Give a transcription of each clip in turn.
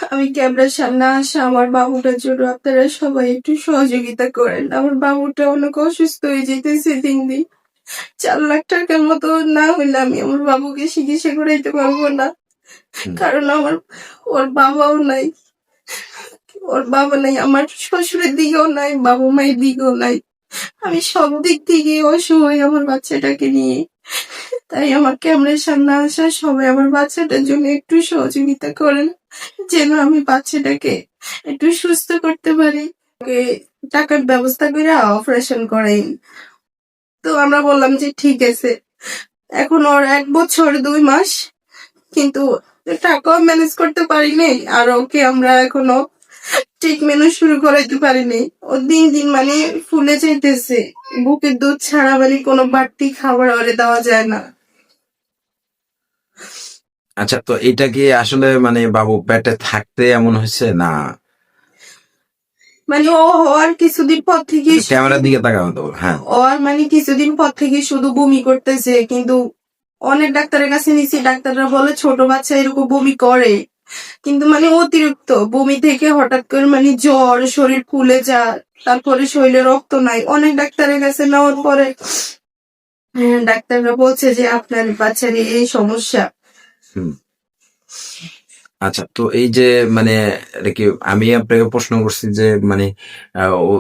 আমি ক্যামেরার সামনে আসা আমার বাবুটার জন্য আপনারা সবাই একটু সহযোগিতা করেন। আমার বাবুটা অনেক অসুস্থ হয়ে যেতেছে দিন দিন। 4 লাখ টাকার মতো না হইলে আমি আমার বাবুকে চিকিৎসা করাইতে পারবো না। কারণ ওর বাবাও নাই, আমার শ্বশুরের দিকেও নাই, বাবা মায়ের দিকেও নাই। আমি সব দিক থেকে অসহায় আমার বাচ্চাটাকে নিয়ে। তাই আমার ক্যামেরার সামনে আসা সবাই আমার বাচ্চাটার জন্য একটু সহযোগিতা করেন, যেন আমি বাচ্চাটাকে একটু সুস্থ করতে পারি। ওকে টাকার ব্যবস্থা করে অপারেশন করাই। তো আমরা বললাম যে ঠিক আছে। এখন ওর 1 বছর 2 মাস, কিন্তু টাকাও ম্যানেজ করতে পারিনি। আর ওকে আমরা এখনো ট্রিটমেন্টও শুরু করাইতে পারিনি। ও দিন দিন মানে ফুলে যাইতেছে। বুকের দুধ ছাড়া মানে কোনো বাড়তি খাবার ওরে দেওয়া যায় না। আচ্ছা, তো এটা কি আসলে মানে বাবু পেটে থাকতে এমন হয়েছে না? মানে ও হওয়ার কিছুদিন পর থেকে ক্যামেরার দিকে তাকানো তো। হ্যাঁ, ওর মানে কিছুদিন পর থেকে শুধু বমি করতেছে। কিন্তু অনেক ডাক্তারের কাছে নিছি, ডাক্তাররা বলে ছোট বাচ্চা এরকম বমি করে, কিন্তু মানে অতিরিক্ত বমি থেকে হঠাৎ করে মানে জ্বর, শরীর ফুলে যায়, তারপরে শরীরে রক্ত নাই। অনেক ডাক্তারের কাছে নেওয়ার পরে ডাক্তাররা বলছে যে আপনার বাচ্চার এই সমস্যা। আচ্ছা, তো এই যে মানে কি আমি আপনাকে প্রশ্ন করছি যে মানে ও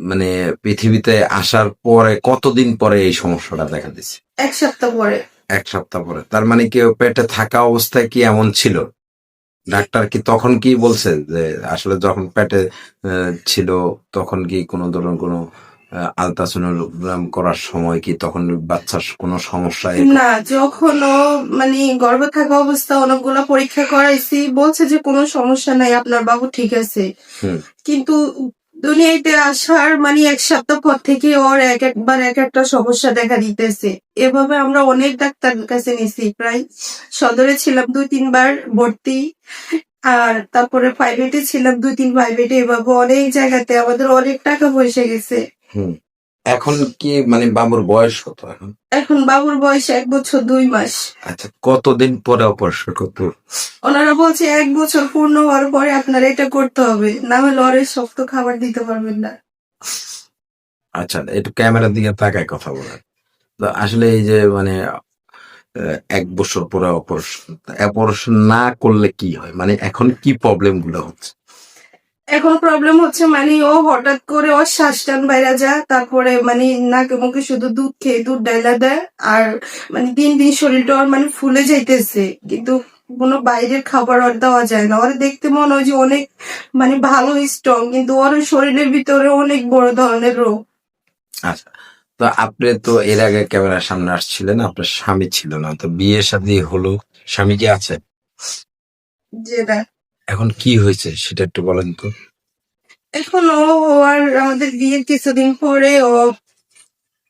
মানে পৃথিবীতে আসার পরে কতদিন পরে এই সমস্যাটা দেখা দিচ্ছে? 1 সপ্তাহ পরে। 1 সপ্তাহ পরে। তার মানে কি ও পেটে থাকা অবস্থায় কি এমন ছিল? ডাক্তার কি তখন কি বলছে যে আসলে যখন পেটে ছিল তখন কি কোনো ধরনের কোনো আলট্রাসোনোগ্রাম করার সময় কি তখন বাচ্চার কোনো সমস্যা না, যখন ও মানে গর্ভে থাকা অবস্থা অনেকগুলো পরীক্ষা করাইছি, বলছে যে কোনো সমস্যা নাই, আপনার বাবু ঠিক আছে। কিন্তু দুনিয়াতে আসার মানে 1 সপ্তাহ পর থেকে ওর একবার এক একটা সমস্যা দেখা দিতেছে। এভাবে আমরা অনেক ডাক্তার কাছে নিছি, প্রায় সদরে ছিলাম 2-3 বার ভর্তি, আর তারপরে প্রাইভেটে ছিলাম 2-3 প্রাইভেটে। এভাবে অনেক জায়গাতে আমাদের অনেক টাকা পয়সা গেছে। এখন কি মানে বাবুর বয়স কত এখন? এখন বাবুর বয়স 1 বছর 2 মাস। আচ্ছা, কতদিন পরে অপারেশন করতে? ওনারা বলছে 1 বছর পূর্ণ হওয়ার পরে আপনার এটা করতে হবে, না হলে ওরে শক্ত খাবার দিতে পারবেন না। আচ্ছা, একটু ক্যামেরার দিকে তাকায় কথা বলেন। তো আসলে এই যে মানে 1 বছর পরে অপারেশন না করলে কি হয়, মানে এখন কি প্রবলেম গুলো হচ্ছে? এখন প্রবলেম হচ্ছে মানে ও হঠাৎ করে ওর শ্বাস টান বাইরা যায়, তারপরে মানে নাকে মুখে শুধু দুধ খেয়ে দুধ ডাইলা দেয়। আর মানে দিন দিন শরীরটা ওর মানে ফুলে যাইতেছে, কিন্তু কোনো বাইরের খাবার ওর দেওয়া যায় না। ওর দেখতে মনে হয় যে অনেক মানে ভালো স্ট্রং, কিন্তু ওর শরীরের ভিতরে অনেক বড় ধরনের রোগ। আচ্ছা, তো আপনি তো এর আগে ক্যামেরার সামনে আসছিলেন, আপনার স্বামী ছিল না, তো বিয়ে শাদী হলো, স্বামী কি আছে? যেটা এখন কি হয়েছে সেটা একটু বলেন তো। এখন ও আর আমাদের বিয়ের কিছুদিন পরে ও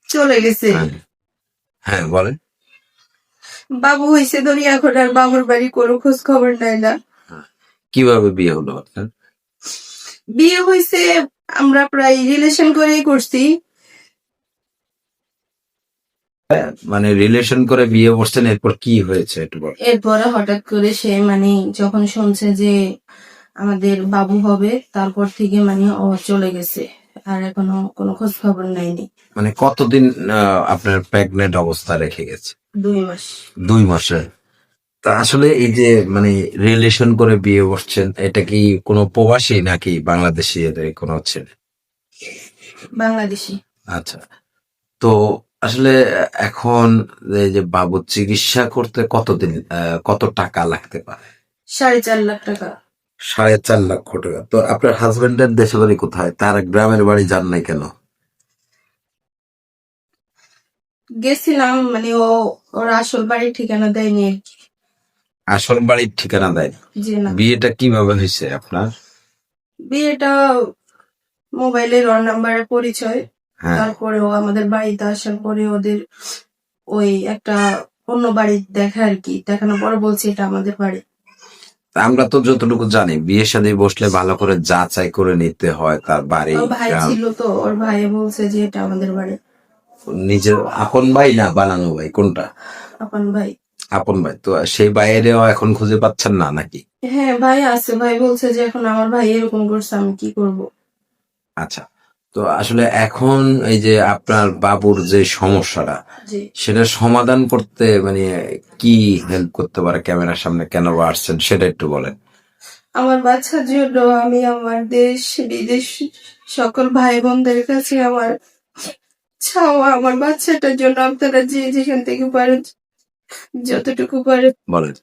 চলে গেছে। হ্যাঁ, বলেন। বাবু হয়েছে ধরি, এখন আর বাবুর বাড়ি কোনো খোঁজ খবর নাই না। কিভাবে বিয়ে হলো আপনার? বিয়ে হয়েছে আমরা প্রায় রিলেশন করেই করছি। মানে রিলেশন করে বিয়ে করছেন, এরপর কি হয়েছে একটু বলেন। এরপরে হঠাৎ করে সে মানে যখন শুনছে যে আমাদের বাবু হবে, তারপর থেকে মানে ও চলে গেছে, আর এখনো কোনো খোঁজ খবর নেয়নি। মানে কতদিন আপনার প্রেগনেন্ট অবস্থা রেখে গেছে? 2 মাস। 2 মাসে। তা আসলে এই যে মানে রিলেশন করে বিয়ে করছেন, এটা কি কোনো প্রবাসী নাকি বাংলাদেশি এদের কোনো ছেলে? বাংলাদেশি। আচ্ছা, তো আসলে এখন এই যে বাবুর চিকিৎসা করতে কতদিন কত টাকা লাগতে পারে? 4.5 লাখ টাকা। 4.5 লক্ষ টাকা। তো আপনার হাজবেন্ডের দেশের বাড়ি কোথায়? তার গ্রামের বাড়ি যান নাই কেন? গেছিলাম মানে ওর আসল বাড়ির ঠিকানা দেয়নি আর কি। আসল বাড়ির ঠিকানা দেয়? জি না। বিয়েটা কিভাবে হয়েছে আপনার? বিয়েটা মোবাইলের ওর নাম্বারে পরিচয়, তারপরে ও আমাদের বাড়িতে আসার পরে ওদের ওই একটা অন্য বাড়ি দেখা আর কি, দেখানোর পর বলছে এটা আমাদের বাড়ি। আমরা তো যতটুকু জানি বিয়ে শাদী বসলে ভালো করে যাচাই করে নিতে হয় তার বাড়ি। ওর ভাই ছিল, তো ওর ভাই বলছে যে এটা আমাদের বাড়ি। নিজের আপন ভাই না বানানো ভাই, কোনটা? আপন ভাই। আপন ভাই তো সেই বাইরেও এখন খুঁজে পাচ্ছেন না নাকি? হ্যাঁ ভাই আছে, ভাই বলছে যে এখন আমার ভাই এরকম করছে, আমি কি করব। আচ্ছা, তো আসলে এখন এই যে আপনার বাবুর যে সমস্যাটা জি, সেটা সমাধান করতে মানে কি হেল্প করতে পারে? ক্যামেরার সামনে কেন বা আসছেন সেটা একটু বলেন। আমার বাচ্চার জন্য আমি আমার দেশ বিদেশ সকল ভাই বোনদের কাছে আমার চাওয়া, আমার বাচ্চাটার জন্য আপনারা যে যেখান থেকে পারেন, যতটুকু পারেন বলেন।